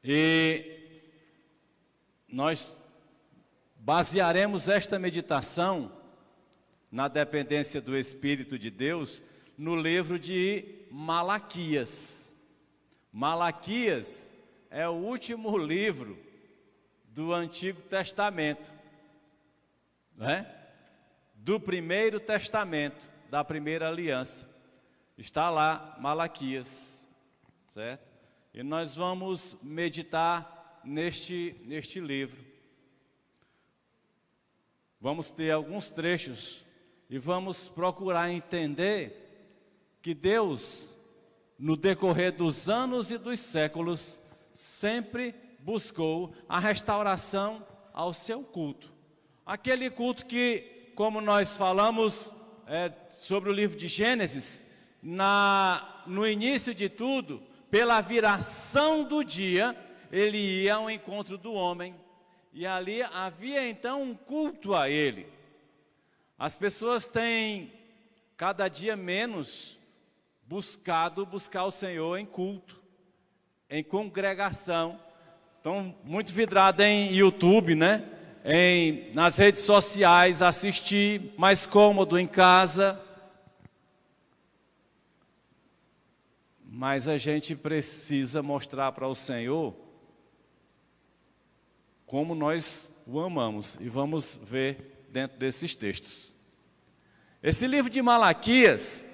E nós basearemos esta meditação na dependência do Espírito de Deus no livro de Malaquias. Malaquias é o último livro do Antigo Testamento, né? Do Primeiro Testamento, da Primeira Aliança. Está lá Malaquias, certo? E nós vamos meditar neste livro. Vamos ter alguns trechos e vamos procurar entender que Deus, no decorrer dos anos e dos séculos, sempre buscou a restauração ao seu culto. Aquele culto que, como nós falamos sobre o livro de Gênesis, no início de tudo, pela viração do dia, ele ia ao encontro do homem, e ali havia então um culto a ele. As pessoas têm cada dia menos buscar o Senhor em culto, em congregação. Estão muito vidrados em YouTube, né? Nas redes sociais, assistir mais cômodo em casa. Mas a gente precisa mostrar para o Senhor como nós o amamos. E vamos ver dentro desses textos. Esse livro de Malaquias,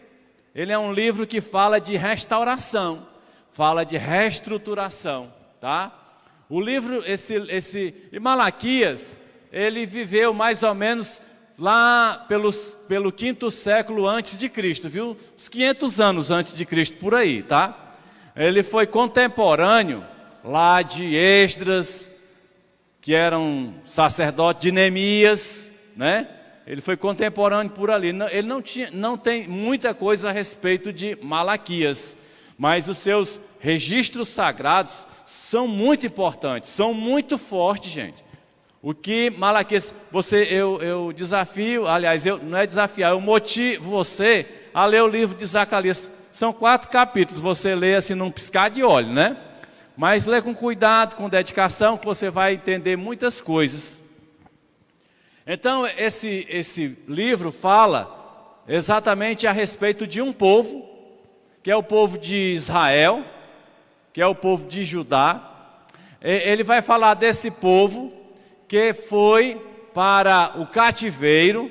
ele é um livro que fala de restauração, fala de reestruturação, tá? O livro, e Malaquias, ele viveu mais ou menos lá pelo 5º século antes de Cristo, viu? Uns 500 anos antes de Cristo, por aí, tá? Ele foi contemporâneo lá de Esdras, que era um sacerdote, de Neemias, né? Ele foi contemporâneo por ali. Ele não tem muita coisa a respeito de Malaquias, mas os seus registros sagrados são muito importantes, são muito fortes, gente. O que Malaquias, eu desafio, aliás, não é desafiar, eu motivo você a ler o livro de Zacarias. São 4 capítulos, você lê assim num piscar de olho, né? Mas lê com cuidado, com dedicação, que você vai entender muitas coisas. Então, esse livro fala exatamente a respeito de um povo, que é o povo de Israel, que é o povo de Judá. Ele vai falar desse povo que foi para o cativeiro,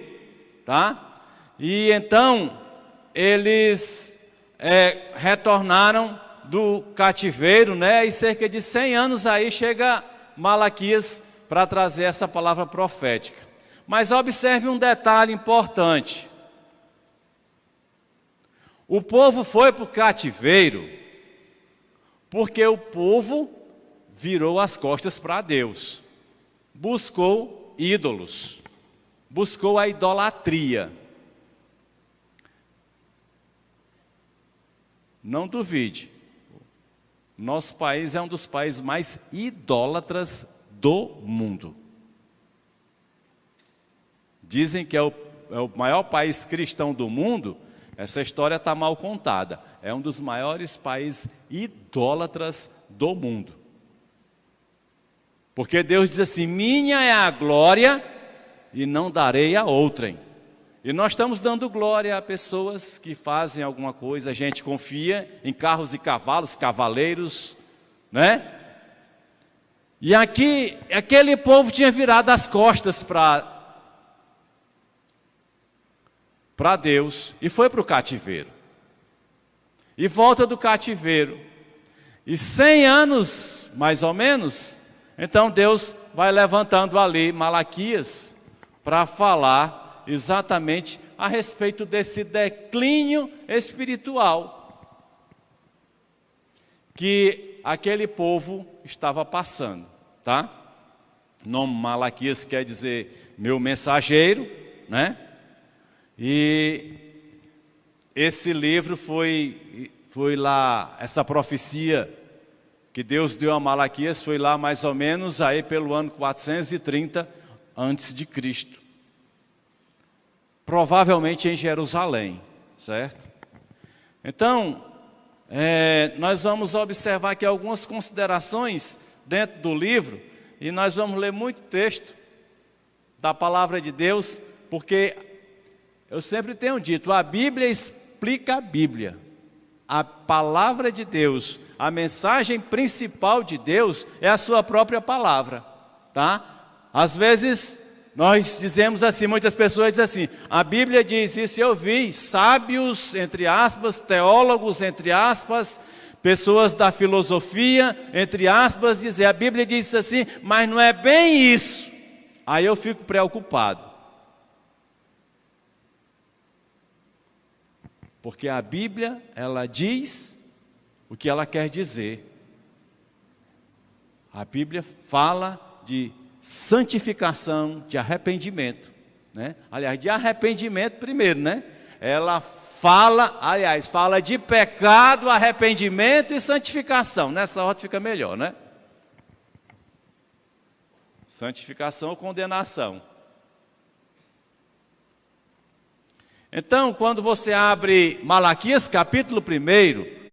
tá? E então eles retornaram do cativeiro, né? E cerca de 100 anos aí chega Malaquias para trazer essa palavra profética. Mas observe um detalhe importante. O povo foi para o cativeiro porque o povo virou as costas para Deus. Buscou ídolos, buscou a idolatria. Não duvide, nosso país é um dos países mais idólatras do mundo. Dizem que é o maior país cristão do mundo. Essa história está mal contada. É um dos maiores países idólatras do mundo. Porque Deus diz assim: minha é a glória e não darei a outrem. E nós estamos dando glória a pessoas que fazem alguma coisa. A gente confia em carros e cavalos, cavaleiros, né? E aqui, aquele povo tinha virado as costas para Deus e foi para o cativeiro. E volta do cativeiro. E 100 anos, mais ou menos, então Deus vai levantando ali Malaquias para falar exatamente a respeito desse declínio espiritual que aquele povo estava passando, tá? O nome Malaquias quer dizer meu mensageiro, né? E esse livro foi lá, essa profecia que Deus deu a Malaquias foi lá mais ou menos aí pelo ano 430 antes de Cristo. Provavelmente em Jerusalém, certo? Então, nós vamos observar aqui algumas considerações dentro do livro, e nós vamos ler muito texto da palavra de Deus, porque eu sempre tenho dito, a Bíblia explica a Bíblia. A palavra de Deus, a mensagem principal de Deus é a sua própria palavra, tá? Às vezes nós dizemos assim, muitas pessoas dizem assim, a Bíblia diz isso, eu vi sábios, entre aspas, teólogos, entre aspas, pessoas da filosofia, entre aspas, dizer, a Bíblia diz assim, mas não é bem isso. Aí eu fico preocupado. Porque a Bíblia, ela diz o que ela quer dizer. A Bíblia fala de santificação, de arrependimento, né? Aliás, de arrependimento primeiro, né? Ela fala, aliás, fala de pecado, arrependimento e santificação. Nessa ordem fica melhor, né? Santificação ou condenação. Então, quando você abre Malaquias capítulo 1,